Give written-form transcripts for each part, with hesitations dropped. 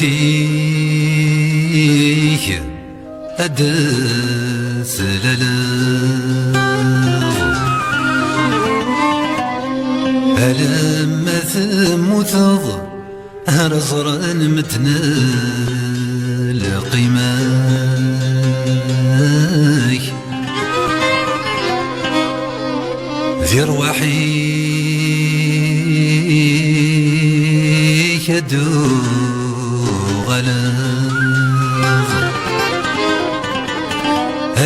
الموتيك أدس للا ألم ثموتض رزرا متنال قيماك ذي رواحي يدو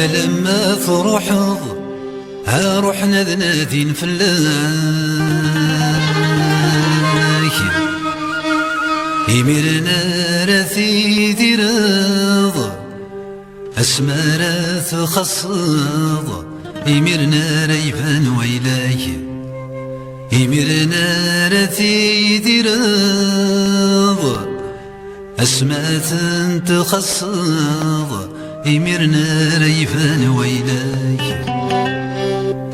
لما تروحض روحنا ذنادين فلاك يميرنا راثي ديرض اسمارات خصض يميرنا ريفان ويلاك يميرنا راثي ديرض اسمات تخصض يميرنا ريفان ويلاك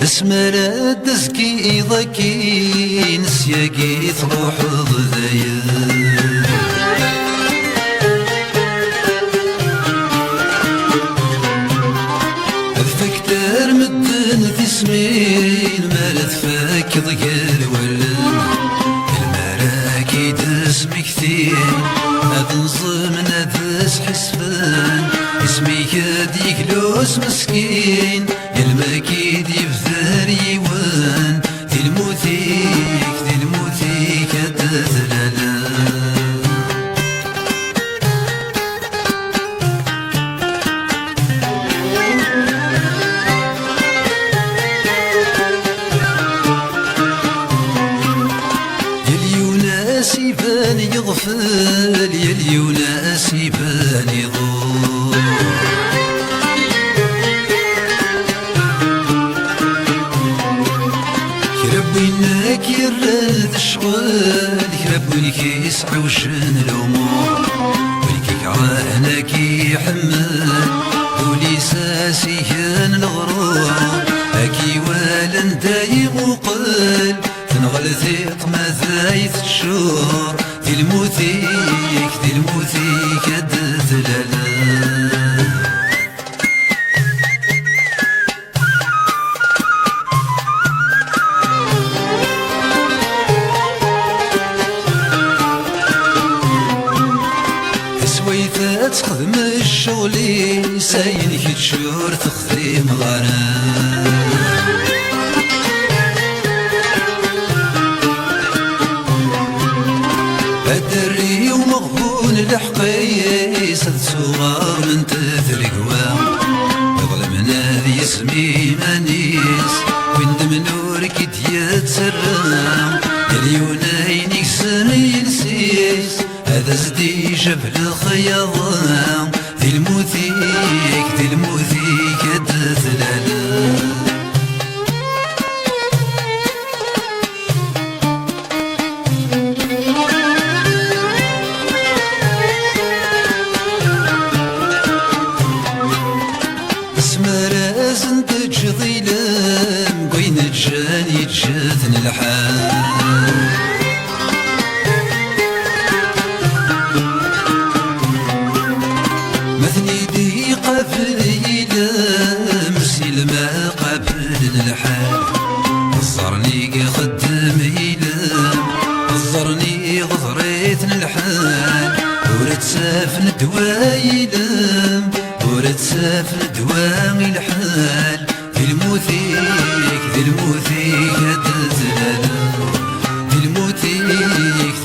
اسمرا دزكي ضكي نسياكي تروح ضذايا فكتر مدن تسمين ما تفاك ضقال ولا المراكي دسم كثير نظم ندس حسبان اسمي يديك لوس مسكين المكيد يبذر يوان ذي الموتيك أدذلالا يليوناس يبان يغفل يليوناس يبان يضر وينك يرد الشغل يربونك يسعى وشن الامور ويكيك عانك يحمل ولي ساسيان الغرور اكي والن دايق وقل تنغل ثيق ما ثايث الشور ذي الموتيك الدثلالا تخدم الشغلي ساينك تشور تخدم غرام الدري ومغبون الحقي سد صغار من تثلقوا ظلمنا ذي اسمي مانيس وين دمنورك يتسرم اليونينك سمي نسيس هذا زدي جبل الخياض ذي الموتيك الدثلالا اسمراز تجضي لم قوين الجاني جاثن الحال ما قبل الحال غزرني خدم يلام غزرني غزريت الحال ورد سافن دوايلام ورد سافن دواي الحال ذي الموتيك الدثلالا ذي الموتيك